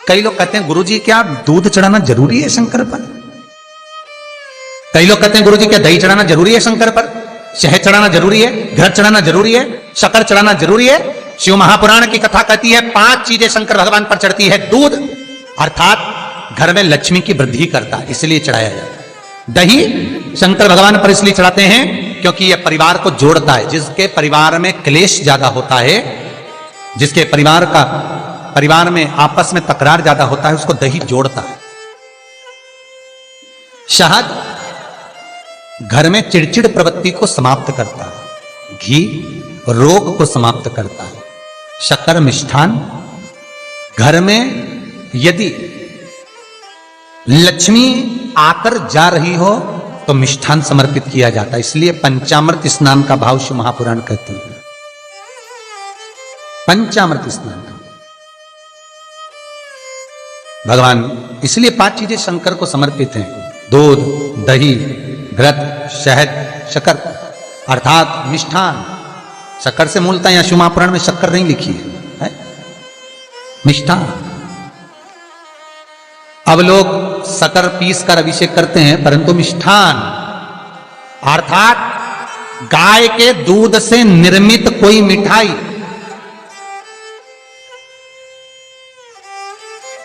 कई लोग कहते हैं गुरुजी क्या दूध चढ़ाना जरूरी है शंकर पर? कई लोग कहते हैं गुरुजी क्या दही चढ़ाना जरूरी है शंकर पर? शहद चढ़ाना जरूरी है? घृत चढ़ाना जरूरी है? शक्कर चढ़ाना जरूरी है? शिव महापुराण की कथा कहती है 5 चीजें शंकर भगवान पर चढ़ती है। दूध अर्थात घर में लक्ष्मी की वृद्धि करता है, इसलिए चढ़ाया जाता है। दही शंकर भगवान पर इसलिए चढ़ाते हैं क्योंकि यह परिवार को जोड़ता है। जिसके परिवार में क्लेश ज्यादा होता है, जिसके परिवार में आपस में तकरार ज्यादा होता है, उसको दही जोड़ता है। शहद घर में चिड़चिड़ प्रवृत्ति को समाप्त करता है। घी रोग को समाप्त करता है। शक्कर मिष्ठान घर में यदि लक्ष्मी आकर जा रही हो तो मिष्ठान समर्पित किया जाता है। इसलिए पंचामृत स्नान का भाव शिव महापुराण कहते हैं। पंचामृत स्नान का भगवान, इसलिए 5 चीजें शंकर को समर्पित हैं। दूध, दही, घृत, शहद, शक्कर अर्थात मिष्ठान। शक्कर से मूलतः यहां शिव महापुराण में शक्कर नहीं लिखी है, मिष्ठान। अब लोग शक्कर पीस कर अभिषेक करते हैं, परंतु मिष्ठान अर्थात गाय के दूध से निर्मित कोई मिठाई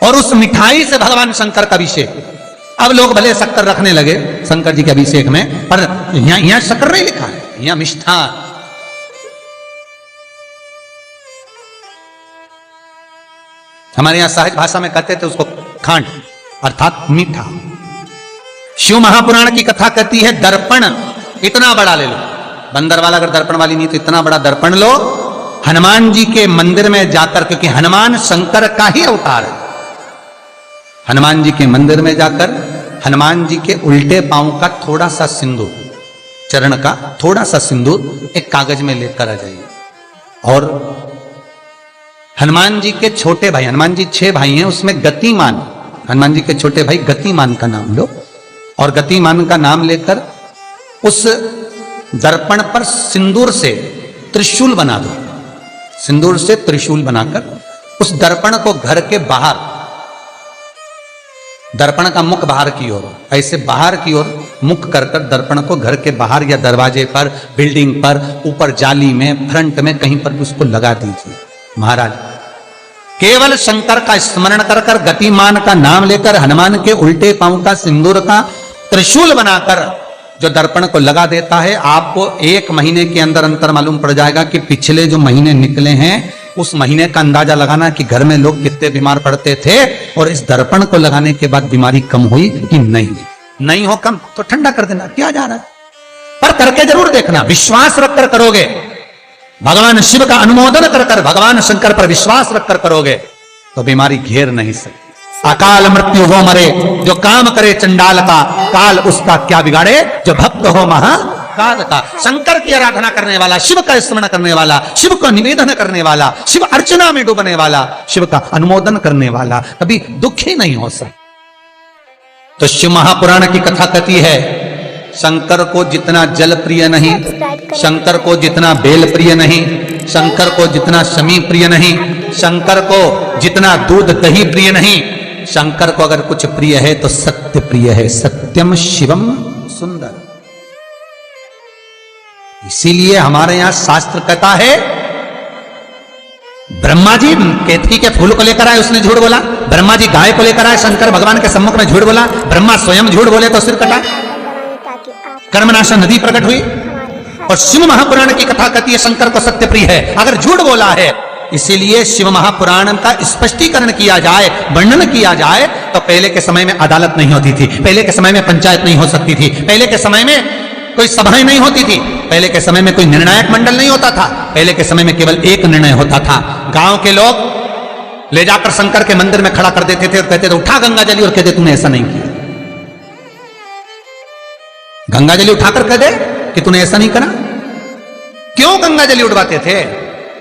और उस मिठाई से भगवान शंकर का अभिषेक। अब लोग भले शक्कर रखने लगे शंकर जी के अभिषेक में, पर यहां शक्कर नहीं लिखा है, यहां मिष्ठान। हमारे यहां सहज भाषा में कहते थे उसको खांड अर्थात मीठा। शिव महापुराण की कथा कहती है दर्पण इतना बड़ा ले लो। बंदर वाला अगर दर्पण वाली नहीं तो इतना बड़ा दर्पण लो, हनुमान जी के मंदिर में जाकर, क्योंकि हनुमान शंकर का ही अवतार है। हनुमान जी के मंदिर में जाकर हनुमान जी के उल्टे पांव का थोड़ा सा सिंदूर, चरण का थोड़ा सा सिंदूर एक कागज में लेकर आ जाइए। और हनुमान जी के छोटे भाई, हनुमान जी 6 भाई हैं, उसमें गतिमान, हनुमान जी के छोटे भाई गतिमान का नाम लो और गतिमान का नाम लेकर उस दर्पण पर सिंदूर से त्रिशूल बना दो। सिंदूर से त्रिशूल बनाकर उस दर्पण को घर के बाहर, दर्पण का मुख बाहर की ओर, ऐसे बाहर की ओर मुख कर कर दर्पण को घर के बाहर या दरवाजे पर, बिल्डिंग पर, ऊपर जाली में, फ्रंट में कहीं पर भी उसको लगा दीजिए। महाराज केवल शंकर का स्मरण कर कर, गतिमान का नाम लेकर, हनुमान के उल्टे पांव का सिंदूर का त्रिशूल बनाकर जो दर्पण को लगा देता है, आपको 1 महीने के अंदर अंतर मालूम पड़ जाएगा कि पिछले जो महीने निकले हैं उस महीने का अंदाजा लगाना कि घर में लोग कितने बीमार पड़ते थे और इस दर्पण को लगाने के बाद बीमारी कम हुई कि नहीं हो कम तो ठंडा कर देना, क्या जा रहा है, पर करके जरूर देखना। विश्वास रखकर करोगे, भगवान शिव का अनुमोदन कर कर, भगवान शंकर पर विश्वास रखकर करोगे तो बीमारी घेर नहीं सकती। अकाल मृत्यु हो मरे जो काम करे चंडाल का, काल उसका क्या बिगाड़े जो भक्त हो महाकाल का। शंकर की आराधना करने वाला, शिव का स्मरण करने वाला, शिव को निवेदन करने वाला, शिव अर्चना में डूबने वाला, शिव का अनुमोदन करने वाला कभी दुखी नहीं हो सकता। तो शिव महापुराण की कथा कहती है शंकर को जितना जल प्रिय नहीं, शंकर को जितना बेल प्रिय नहीं, शंकर को जितना शमी प्रिय नहीं, शंकर को जितना दूध दही प्रिय नहीं, शंकर को अगर कुछ प्रिय है तो सत्य प्रिय है। सत्यम शिवम सुंदर। इसीलिए हमारे यहां शास्त्र कहता है ब्रह्मा जी केतकी के फूल को लेकर आए, उसने झूठ बोला। ब्रह्मा जी गाय को लेकर आए, शंकर भगवान के सम्मुख में झूठ बोला। ब्रह्मा स्वयं झूठ बोले तो सिर कटा। कर्मनाशा नदी प्रकट हुई। और शिव महापुराण की कथा कहती है शंकर को सत्य प्रिय है अगर झूठ बोला है। इसीलिए शिव महापुराण का स्पष्टीकरण किया जाए, वर्णन किया जाए तो पहले के समय में अदालत नहीं होती थी, पहले के समय में पंचायत नहीं हो सकती थी, पहले के समय में कोई सभाएं नहीं होती थी, पहले के समय में कोई निर्णायक मंडल नहीं होता था, पहले के समय में केवल एक निर्णय होता था। गांव के लोग ले जाकर शंकर के मंदिर में खड़ा कर देते थे और कहते थे उठा गंगा जली, और कहते तूने ऐसा नहीं किया। गंगा जली उठाकर कह दे कि तूने ऐसा नहीं करा। क्यों गंगा जली उठवाते थे?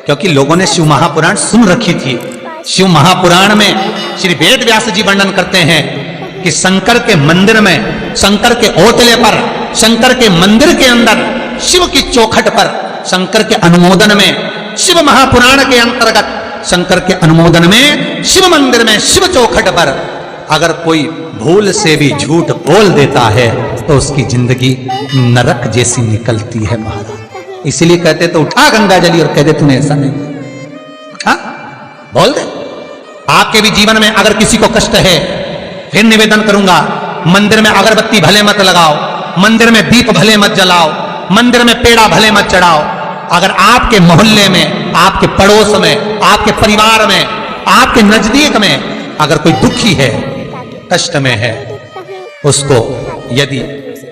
क्योंकि लोगों ने शिव महापुराण सुन रखी थी। शिव महापुराण में श्री वेद व्यास जी वर्णन करते हैं कि शंकर के मंदिर में, शंकर के ओटले पर, शंकर के मंदिर के अंदर, शिव की चौखट पर, शंकर के अनुमोदन में शिव महापुराण के अंतर्गत शंकर के अनुमोदन में शिव मंदिर में शिव चौखट पर अगर कोई भूल से भी झूठ बोल देता है तो उसकी जिंदगी नरक जैसी निकलती है महाराज। इसीलिए कहते तो उठा गंगा जली और कह दे तूने ऐसा नहीं उठा, बोल दे। आपके भी जीवन में अगर किसी को कष्ट है, फिर निवेदन करूंगा, मंदिर में अगरबत्ती भले मत लगाओ, मंदिर में दीप भले मत जलाओ, मंदिर में पेड़ा भले मत चढ़ाओ। अगर आपके मोहल्ले में, आपके पड़ोस में, आपके परिवार में, आपके नजदीक में अगर कोई दुखी है, कष्ट में है, उसको यदि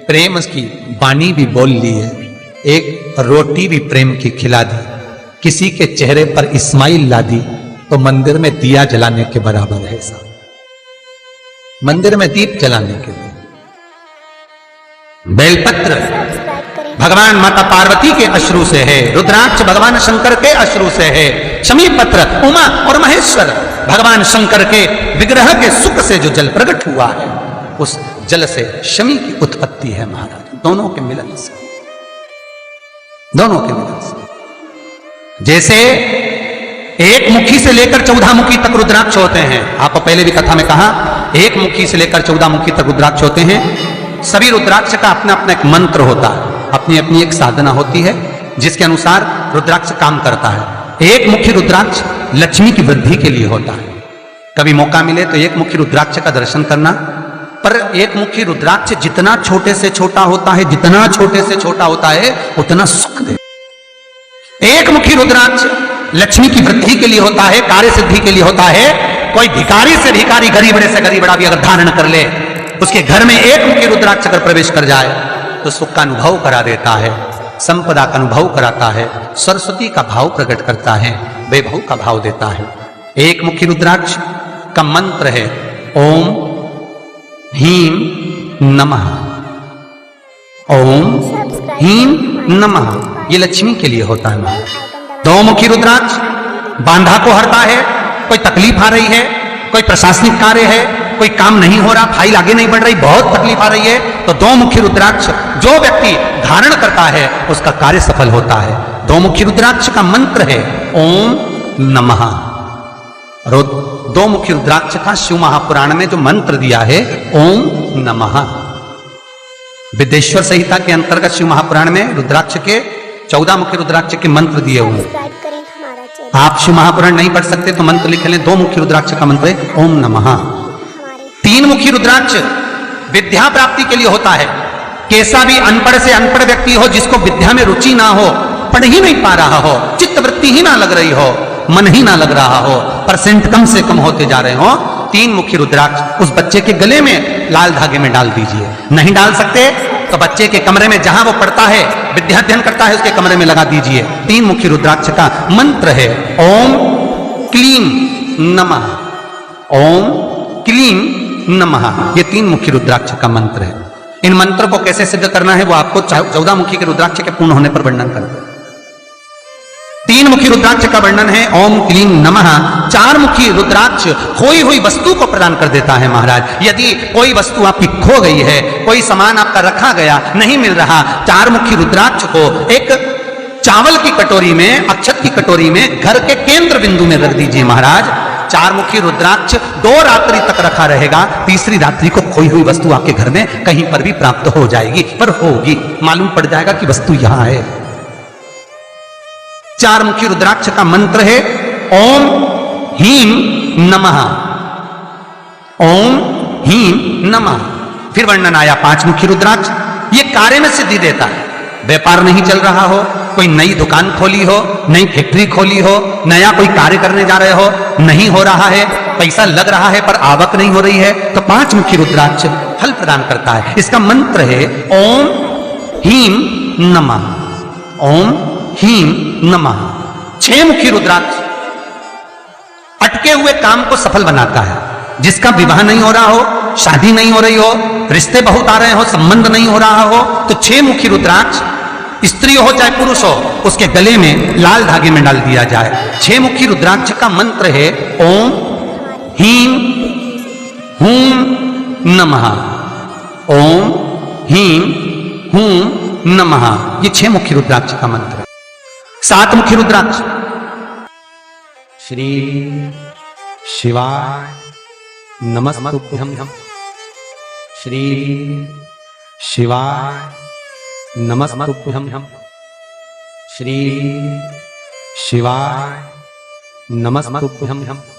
प्रेम की वाणी भी बोल ली है, एक रोटी भी प्रेम की खिला दी, किसी के चेहरे पर इस्माइल ला दी, तो मंदिर में दिया जलाने के बराबर है साहब। मंदिर में दीप जलाने के लिए बेलपत्र भगवान माता पार्वती के अश्रु से है, रुद्राक्ष भगवान शंकर के अश्रु से है, शमी पत्र उमा और महेश्वर भगवान शंकर के विग्रह के सुख से जो जल प्रकट हुआ है, उस जल से शमी की उत्पत्ति है महाराज। दोनों के मिलन से, दोनों के मिलन से। जैसे एक मुखी से लेकर 14 मुखी तक रुद्राक्ष होते हैं, आपको पहले भी कथा में कहा, एक मुखी से लेकर 14 मुखी तक रुद्राक्ष होते हैं। सभी रुद्राक्ष का अपना अपना एक मंत्र होता है, अपनी अपनी एक साधना होती है जिसके अनुसार रुद्राक्ष काम करता है। एक मुखी रुद्राक्ष लक्ष्मी की वृद्धि के लिए होता है। कभी मौका मिले तो एक मुखी रुद्राक्ष का दर्शन करना। पर एक मुखी रुद्राक्ष जितना छोटे से छोटा होता है, जितना छोटे से छोटा होता है, उतना सुख दे। एक मुखी रुद्राक्ष लक्ष्मी की वृद्धि के लिए होता है, कार्य सिद्धि के लिए होता है। कोई भिखारी से भिखारी, गरीबड़े से गरीबड़ा भी अगर धारण कर ले, उसके घर में एक मुखी रुद्राक्ष अगर प्रवेश कर जाए तो सुख का अनुभव करा देता है, संपदा का अनुभव कराता है, सरस्वती का भाव प्रकट करता है, वैभव का भाव देता है। एक मुखी रुद्राक्ष का मंत्र है ओम ह्रीं नमः, ओम ह्रीं नमः। ये लक्ष्मी के लिए होता है। दो मुखी रुद्राक्ष बांधा को हरता है। कोई तकलीफ आ रही है, कोई प्रशासनिक कार्य है, कोई काम नहीं हो रहा, फाइल आगे नहीं बढ़ रही, बहुत तकलीफ आ रही है, तो दो मुखी रुद्राक्ष जो व्यक्ति धारण करता है उसका कार्य सफल होता है। दो मुखी रुद्राक्ष का मंत्र है ओम नमः। दो मुखी रुद्राक्ष का शिव महापुराण में जो मंत्र दिया है ओम नमः, विदेश्वर संहिता के अंतर्गत शिव महापुराण में रुद्राक्ष के 14 मुखी रुद्राक्ष के मंत्र दिए हुए हैं। आप शिव महापुराण नहीं पढ़ सकते तो मंत्र लिख लें। दो मुखी रुद्राक्ष का मंत्र है ओम नमः। 3 मुखी रुद्राक्ष विद्या प्राप्ति के लिए होता है। कैसा भी अनपढ़ से अनपढ़ व्यक्ति हो, जिसको विद्या में रुचि ना हो, पढ़ ही नहीं पा रहा हो, चित्त वृत्ति ही ना लग रही हो, मन ही ना लग रहा हो, परसेंट कम से कम होते जा रहे हो, 3 मुखी रुद्राक्ष उस बच्चे के गले में लाल धागे में डाल दीजिए। नहीं डाल सकते तो बच्चे के कमरे में जहां वो पढ़ता है, विद्याध्ययन करता है, उसके कमरे में लगा दीजिए। 3 मुखी रुद्राक्ष का मंत्र है ओम क्लीं नमः, ओम क्लीं नमः। ये 3 मुखी रुद्राक्ष का मंत्र है। इन मंत्र को कैसे सिद्ध करना है वो आपको 14 मुखी के रुद्राक्ष के पूर्ण होने पर वर्णन करते हैं। 3 मुखी रुद्राक्ष का वर्णन है ओम क्लीं नमः। 4 मुखी रुद्राक्ष खोई हुई वस्तु को प्रदान कर देता है महाराज। यदि कोई वस्तु आपकी खो गई है, कोई सामान आपका रखा गया नहीं मिल रहा, 4 मुखी रुद्राक्ष को एक चावल की कटोरी में, अक्षत की कटोरी में घर के केंद्र बिंदु में रख दीजिए महाराज। 4 मुखी रुद्राक्ष 2 रात्रि तक रखा रहेगा। तीसरी रात्रि को खोई हुई वस्तु आपके घर में कहीं पर भी प्राप्त हो जाएगी, पर होगी, मालूम पड़ जाएगा कि वस्तु यहां है। 4 मुखी रुद्राक्ष का मंत्र है ओम ह्रीं नमः, ओम ह्रीं नमः। फिर वर्णन आया 5 मुखी रुद्राक्ष। ये कार्य में सिद्धि देता है। व्यापार नहीं चल रहा हो, कोई नई दुकान खोली हो, नई फैक्ट्री खोली हो, नया कोई कार्य करने जा रहे हो, नहीं हो रहा है, पैसा लग रहा है पर आवक नहीं हो रही है, तो 5 मुखी रुद्राक्ष फल प्रदान करता है। इसका मंत्र है ओम ह्रीं नमः, ओम ह्रीं नमः। 6 मुखी रुद्राक्ष अटके हुए काम को सफल बनाता है। जिसका विवाह नहीं हो रहा हो, शादी नहीं हो रही हो, रिश्ते बहुत आ रहे हो, संबंध नहीं हो रहा हो, तो 6 मुखी रुद्राक्ष स्त्री हो चाहे पुरुष हो, उसके गले में लाल धागे में डाल दिया जाए। 6 मुखी रुद्राक्ष का मंत्र है ओम ह्रीं हूं नमः, ओम ह्रीं हूं नमः। ये 6 मुखी रुद्राक्ष का मंत्र है। 7 मुखी रुद्राक्ष श्री शिवाय नमस्तुभ्यं। श्री शिवाय नमस्तुभ्यं। श्री शिवाय नमस्तुभ्यं।